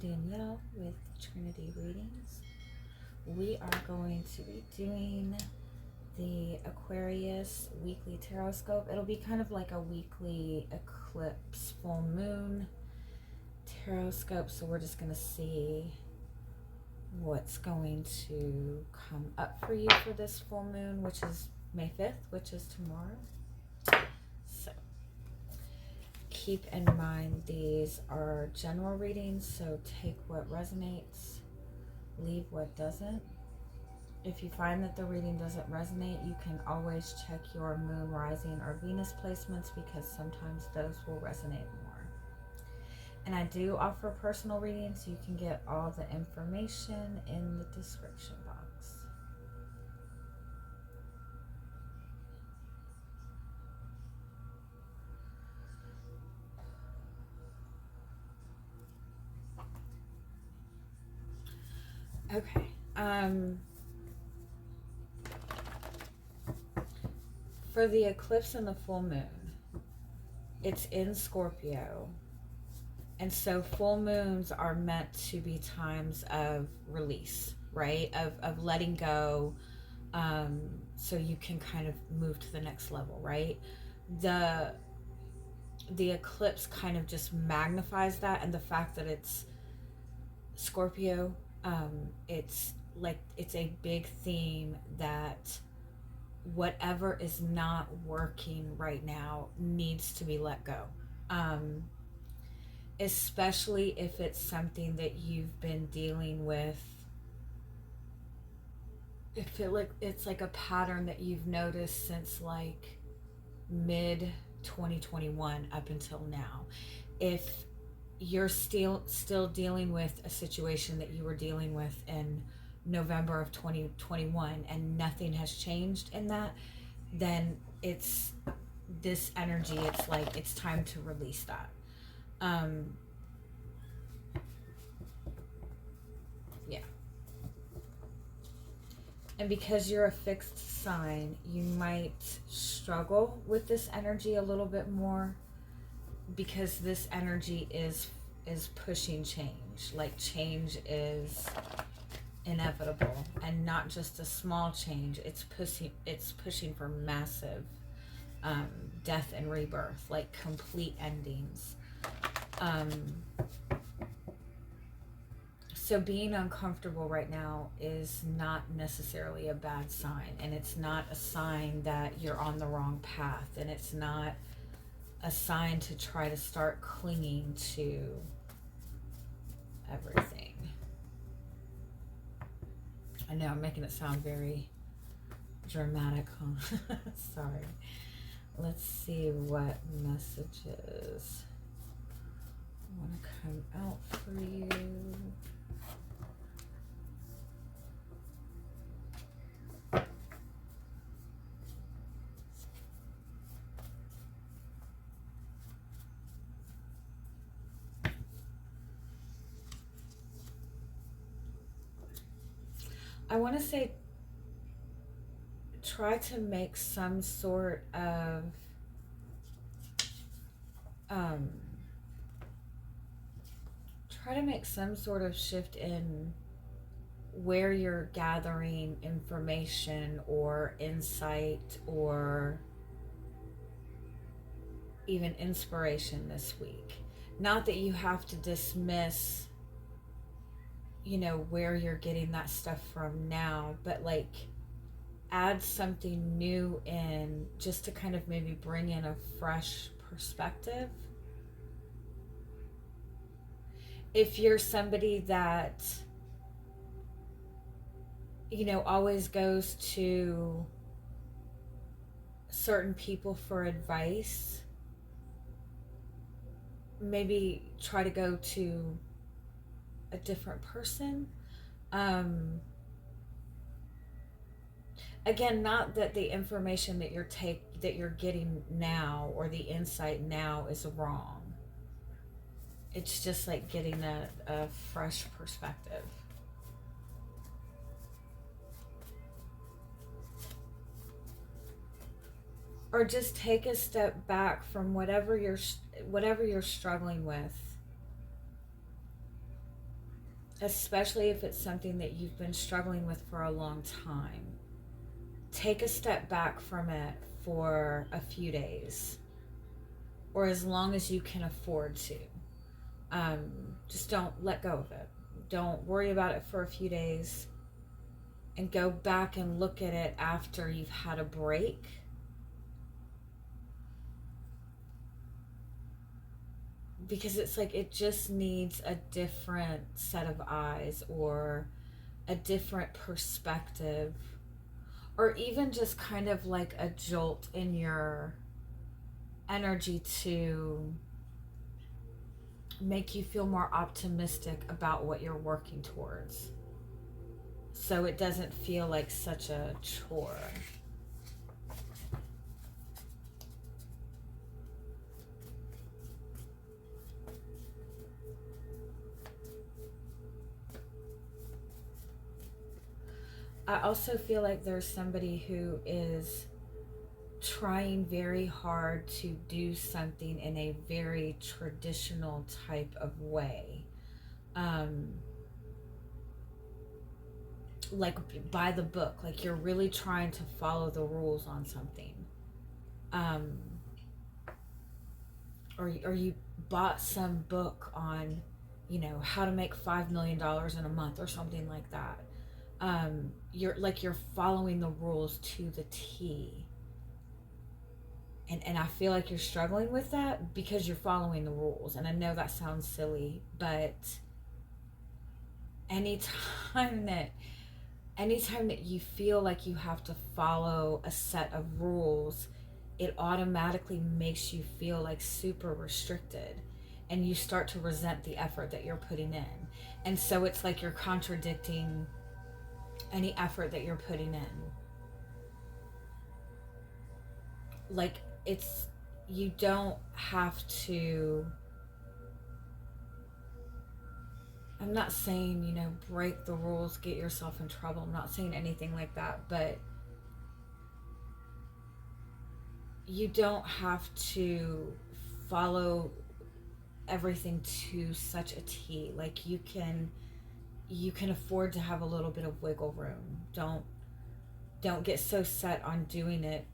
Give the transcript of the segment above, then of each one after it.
Danielle with Trinity Readings. We are going to be doing the Aquarius Weekly Tarotscope. It'll be kind of like a weekly eclipse full moon Tarotscope, so we're just going to see what's going to come up for you for this full moon, which is May 5th, which is tomorrow. So keep in mind these are general readings, so take what resonates, leave what doesn't. If you find that the reading doesn't resonate, you can always check your moon, rising, or Venus placements, because sometimes those will resonate more. And I do offer personal readings. You can get all the information in the description box. Okay. For the eclipse and the full moon, it's in Scorpio. And so full moons are meant to be times of release, right? Of letting go, so you can kind of move to the next level, right? The eclipse kind of just magnifies that, and the fact that it's Scorpio, it's like it's a big theme that whatever is not working right now needs to be let go. Especially if it's something that you've been dealing with. It's like a pattern that you've noticed since like mid 2021 up until now. If you're still dealing with a situation that you were dealing with in November of 2021 and nothing has changed in that, then it's this energy, it's like it's time to release that. Yeah. And because you're a fixed sign, you might struggle with this energy a little bit more, because this energy is pushing change. Like, change is inevitable, and not just a small change. It's pushing for massive death and rebirth, like complete endings. So being uncomfortable right now is not necessarily a bad sign, and it's not a sign that you're on the wrong path, and it's not a sign to try to start clinging to everything. I know I'm making it sound very dramatic, huh? Sorry. Let's see what messages want to come out for you. I want to say try to make some sort of shift in where you're gathering information or insight or even inspiration this week. Not that you have to dismiss, where you're getting that stuff from now, but like add something new in, just to kind of maybe bring in a fresh perspective. If you're somebody that always goes to certain people for advice, maybe try to go to a different person. Again, not that the information that you're getting now, or the insight now, is wrong. It's just like getting a fresh perspective. Or just take a step back from whatever you're struggling with, especially if it's something that you've been struggling with for a long time. Take a step back from it for a few days, or as long as you can afford to. Just don't let go of it. Don't worry about it for a few days, and go back and look at it after you've had a break. Because it's like it just needs a different set of eyes, or a different perspective, or even just kind of like a jolt in your energy to make you feel more optimistic about what you're working towards, so it doesn't feel like such a chore. I also feel like there's somebody who is trying very hard to do something in a very traditional type of way. Like by the book, like you're really trying to follow the rules on something. Or you bought some book on, how to make $5 million in a month or something like that. You're following the rules to the T. And I feel like you're struggling with that because you're following the rules. And I know that sounds silly, but anytime that you feel like you have to follow a set of rules, it automatically makes you feel like super restricted, and you start to resent the effort that you're putting in. And so it's like you're contradicting any effort that you're putting in. Like you don't have to, I'm not saying, break the rules, get yourself in trouble. I'm not saying anything like that, but you don't have to follow everything to such a T. Like you can afford to have a little bit of wiggle room. Don't get so set on doing it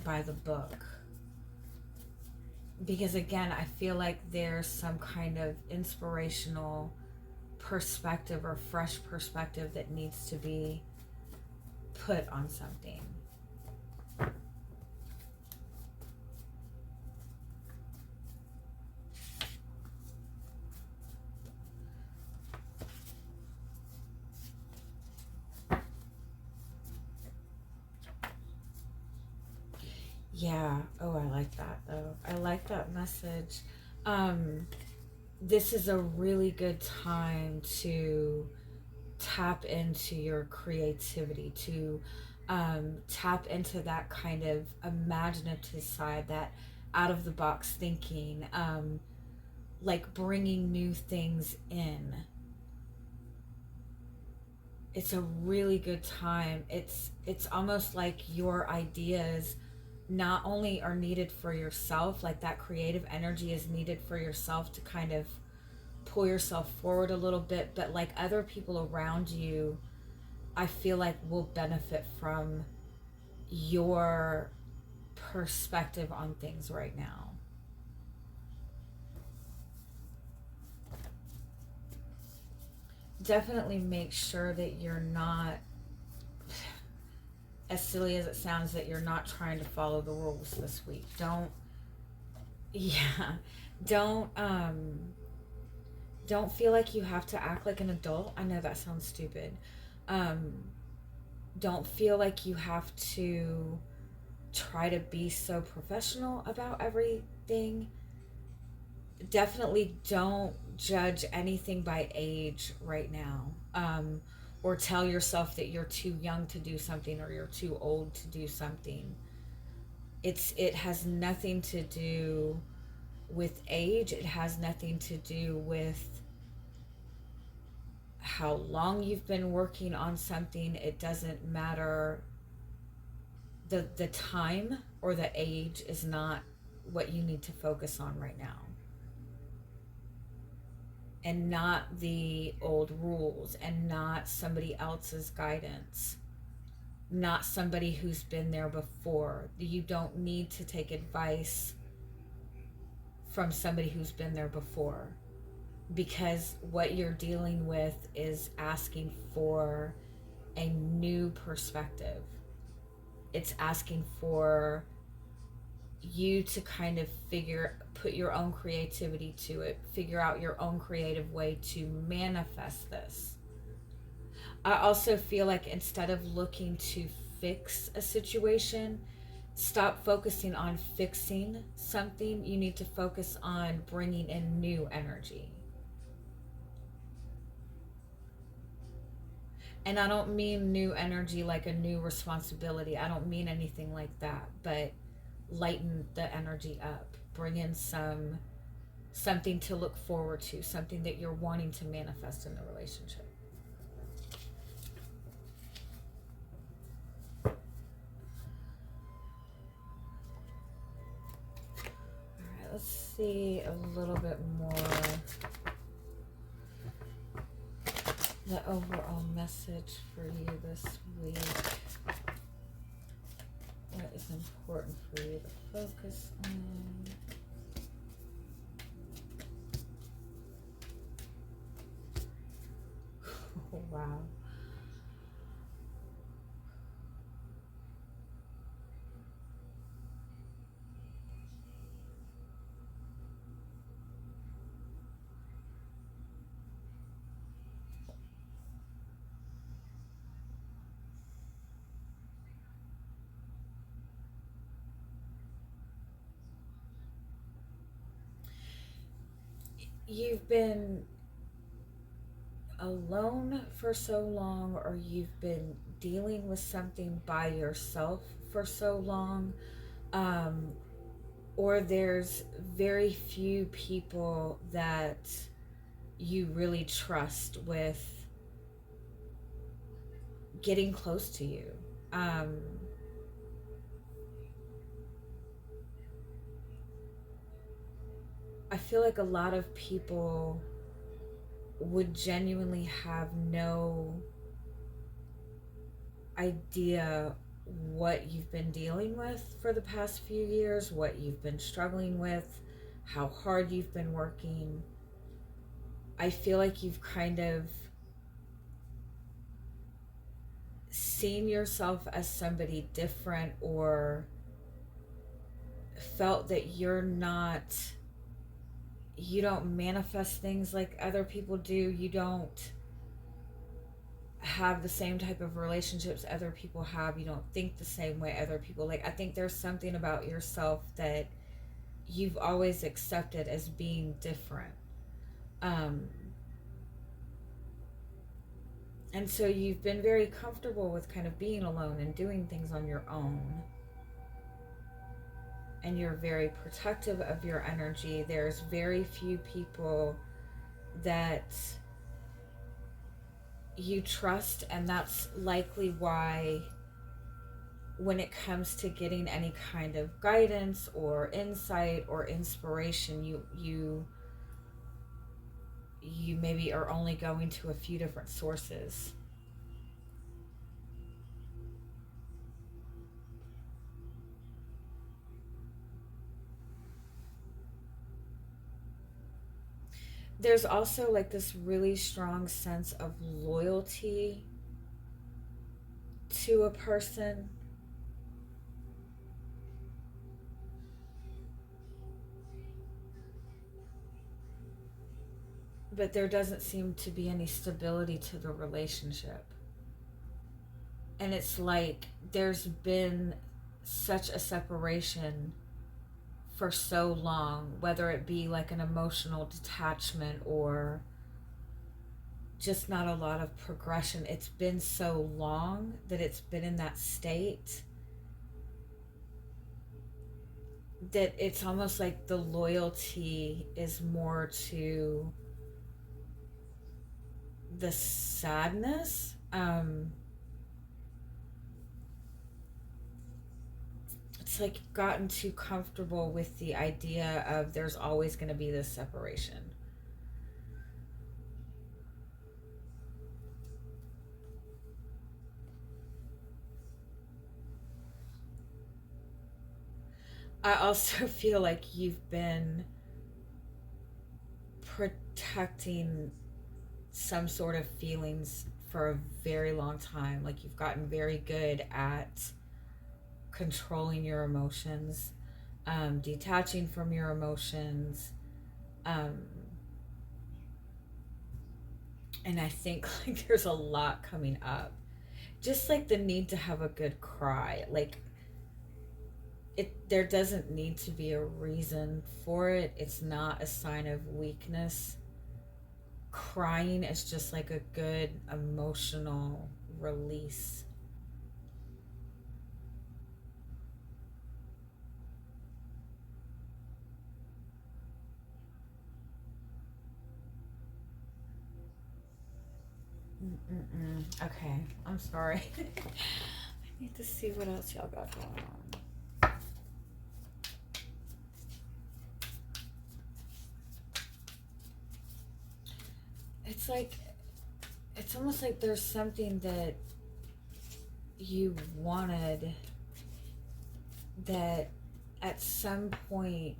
by the book. Because again, I feel like there's some kind of inspirational perspective or fresh perspective that needs to be put on something. Yeah. Oh, I like that though. I like that message. This is a really good time to tap into your creativity, to tap into that kind of imaginative side, that out of the box thinking, like bringing new things in. It's a really good time. It's almost like your ideas not only are needed for yourself, like that creative energy is needed for yourself to kind of pull yourself forward a little bit, but like other people around you, I feel like will benefit from your perspective on things right now. Definitely make sure that you're not, as silly as it sounds, that you're not trying to follow the rules this week. Don't don't feel like you have to act like an adult. I know that sounds stupid. Don't feel like you have to try to be so professional about everything. Definitely don't judge anything by age right now, or tell yourself that you're too young to do something or you're too old to do something. It has nothing to do with age. It has nothing to do with how long you've been working on something. It doesn't matter. The time or the age is not what you need to focus on right now. and not the old rules and not somebody else's guidance, not somebody who's been there before. You don't need to take advice from somebody who's been there before, because what you're dealing with is asking for a new perspective. It's asking for you to kind of put your own creativity to it, figure out your own creative way to manifest this. I also feel like instead of looking to fix a situation, stop focusing on fixing something. You need to focus on bringing in new energy. And I don't mean new energy like a new responsibility. I don't mean anything like that, but lighten the energy up. Bring in something to look forward to, something that you're wanting to manifest in the relationship. All right, let's see a little bit more the overall message for you this week. What is important for you to focus on? Oh, wow. You've been alone for so long, or you've been dealing with something by yourself for so long, or there's very few people that you really trust with getting close to you. I feel like a lot of people would genuinely have no idea what you've been dealing with for the past few years, what you've been struggling with, how hard you've been working. I feel like you've kind of seen yourself as somebody different, or felt that you don't manifest things like other people do. You don't have the same type of relationships other people have. You don't think the same way other people. Like, I think there's something about yourself that you've always accepted as being different. And so you've been very comfortable with kind of being alone and doing things on your own. And you're very protective of your energy. There's very few people that you trust, and that's likely why when it comes to getting any kind of guidance or insight or inspiration, you maybe are only going to a few different sources. There's also like this really strong sense of loyalty to a person. But there doesn't seem to be any stability to the relationship. And it's like there's been such a separation for so long, whether it be like an emotional detachment or just not a lot of progression. It's been so long that it's been in that state that it's almost like the loyalty is more to the sadness. It's like gotten too comfortable with the idea of there's always going to be this separation. I also feel like you've been protecting some sort of feelings for a very long time. Like you've gotten very good at controlling your emotions, detaching from your emotions. Um, and I think like there's a lot coming up. Just like the need to have a good cry. Like there doesn't need to be a reason for it. It's not a sign of weakness. Crying is just like a good emotional release. Mm-mm-mm. Okay, I'm sorry. I need to see what else y'all got going on. It's like, it's almost like there's something that you wanted that at some point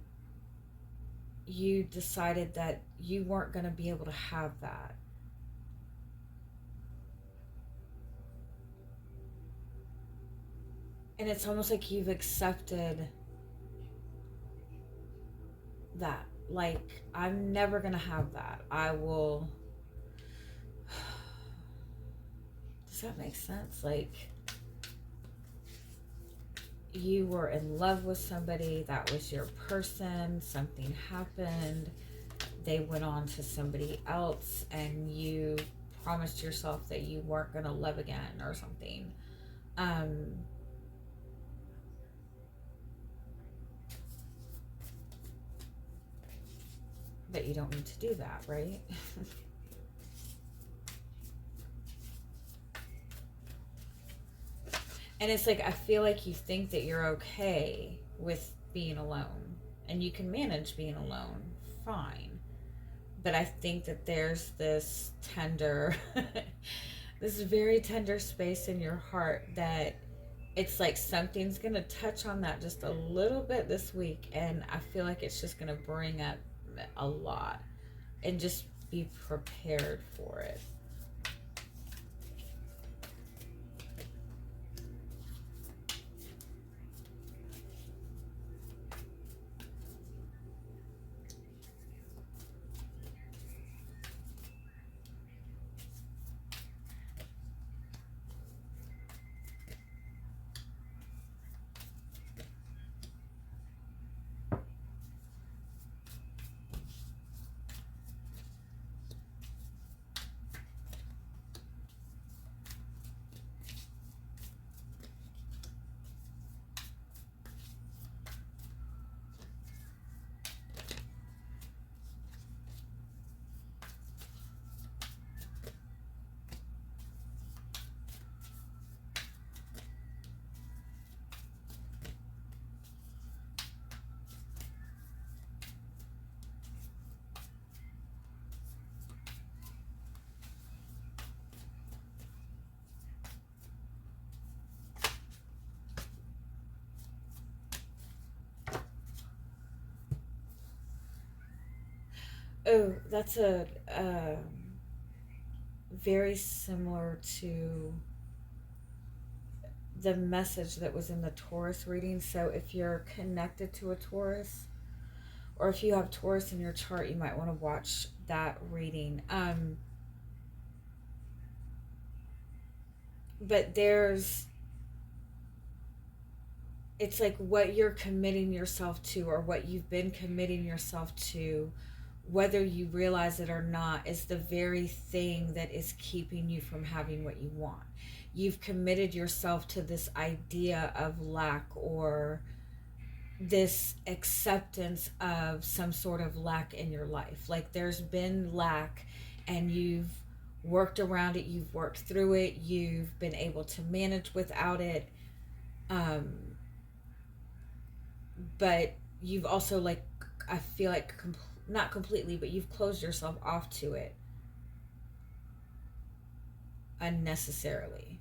you decided that you weren't going to be able to have that. And it's almost like you've accepted that. Like, I'm never going to have that. I will. Does that make sense? Like, you were in love with somebody, that was your person, something happened, they went on to somebody else, and you promised yourself that you weren't going to love again or something. But you don't need to do that, right? And it's like, I feel like you think that you're okay with being alone and you can manage being alone fine. But I think that there's this tender, this very tender space in your heart that it's like something's going to touch on that just a little bit this week. And I feel like it's just going to bring up a lot, and just be prepared for it. Oh, that's a very similar to the message that was in the Taurus reading. So if you're connected to a Taurus, or if you have Taurus in your chart, you might want to watch that reading. But it's like what you're committing yourself to, or what you've been committing yourself to, whether you realize it or not, is the very thing that is keeping you from having what you want. You've committed yourself to this idea of lack, or this acceptance of some sort of lack in your life. Like there's been lack, and you've worked around it, you've worked through it, you've been able to manage without it. But you've also, like, I feel like not completely, but you've closed yourself off to it unnecessarily.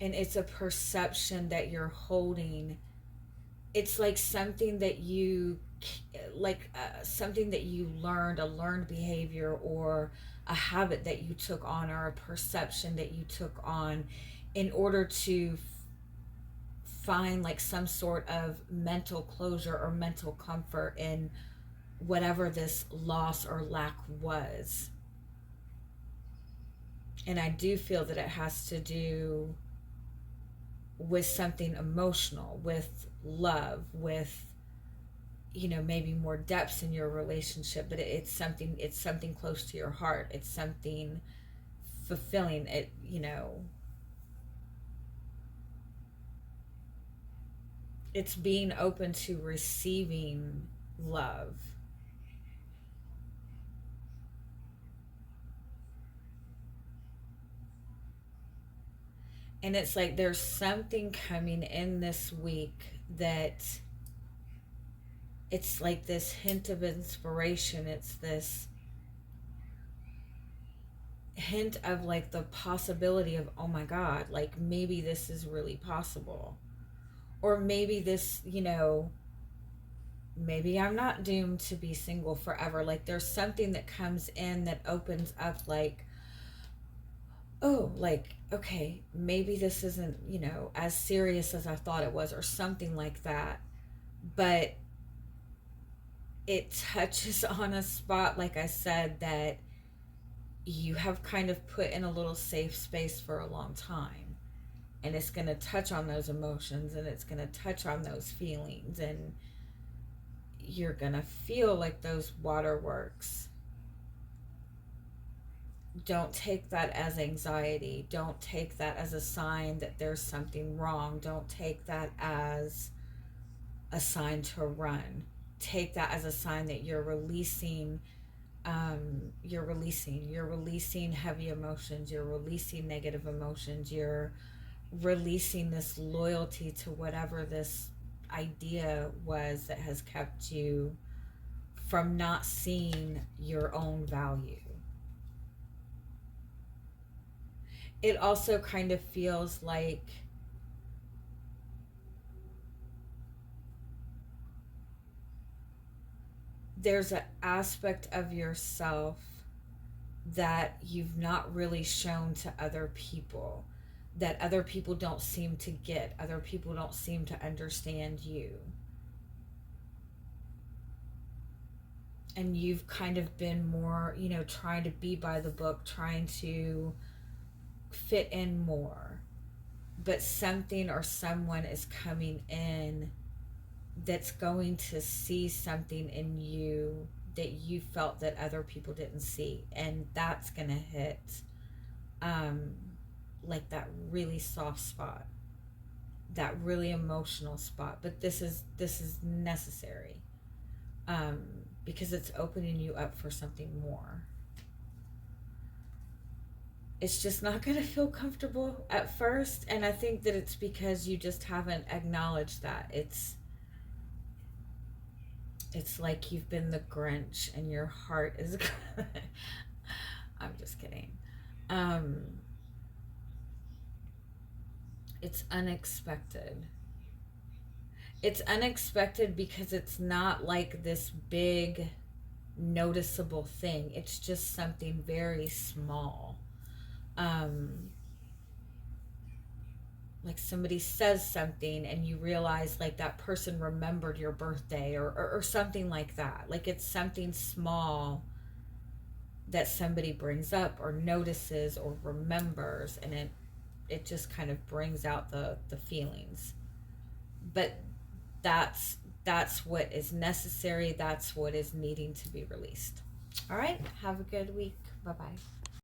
And it's a perception that you're holding. It's like something that you, something that you learned, a learned behavior, or a habit that you took on, or a perception that you took on in order to find like some sort of mental closure or mental comfort in whatever this loss or lack was. And I do feel that it has to do with something emotional, with love, with, you know, maybe more depths in your relationship, but it's something close to your heart. It's something fulfilling. It, you know, it's being open to receiving love. And it's like there's something coming in this week that it's like this hint of inspiration. It's this hint of like the possibility of, oh my God, like maybe this is really possible. Or maybe this, you know, maybe I'm not doomed to be single forever. Like there's something that comes in that opens up like, oh, like, okay, maybe this isn't, you know, as serious as I thought it was, or something like that. But it touches on a spot, like I said, that you have kind of put in a little safe space for a long time. And it's going to touch on those emotions, and it's going to touch on those feelings, and you're going to feel like those waterworks. Don't take that as anxiety. Don't take that as a sign that there's something wrong. Don't take that as a sign to run. Take that as a sign that you're releasing you're releasing heavy emotions, you're releasing negative emotions, you're releasing this loyalty to whatever this idea was that has kept you from not seeing your own value. It also kind of feels like there's an aspect of yourself that you've not really shown to other people, that other people don't seem to get, other people don't seem to understand you. And you've kind of been more, you know, trying to be by the book, trying to fit in more. But something or someone is coming in that's going to see something in you that you felt that other people didn't see, and that's gonna hit like that really soft spot, that really emotional spot. But this is necessary, because it's opening you up for something more. It's just not going to feel comfortable at first, and I think that it's because you just haven't acknowledged that. It's like you've been the Grinch and your heart is I'm just kidding. It's unexpected. It's unexpected because it's not like this big noticeable thing. It's just something very small. Like somebody says something and you realize like that person remembered your birthday, or something like that. Like it's something small that somebody brings up or notices or remembers, and it just kind of brings out the feelings. But that's what is necessary. That's what is needing to be released. All right, have a good week. Bye bye.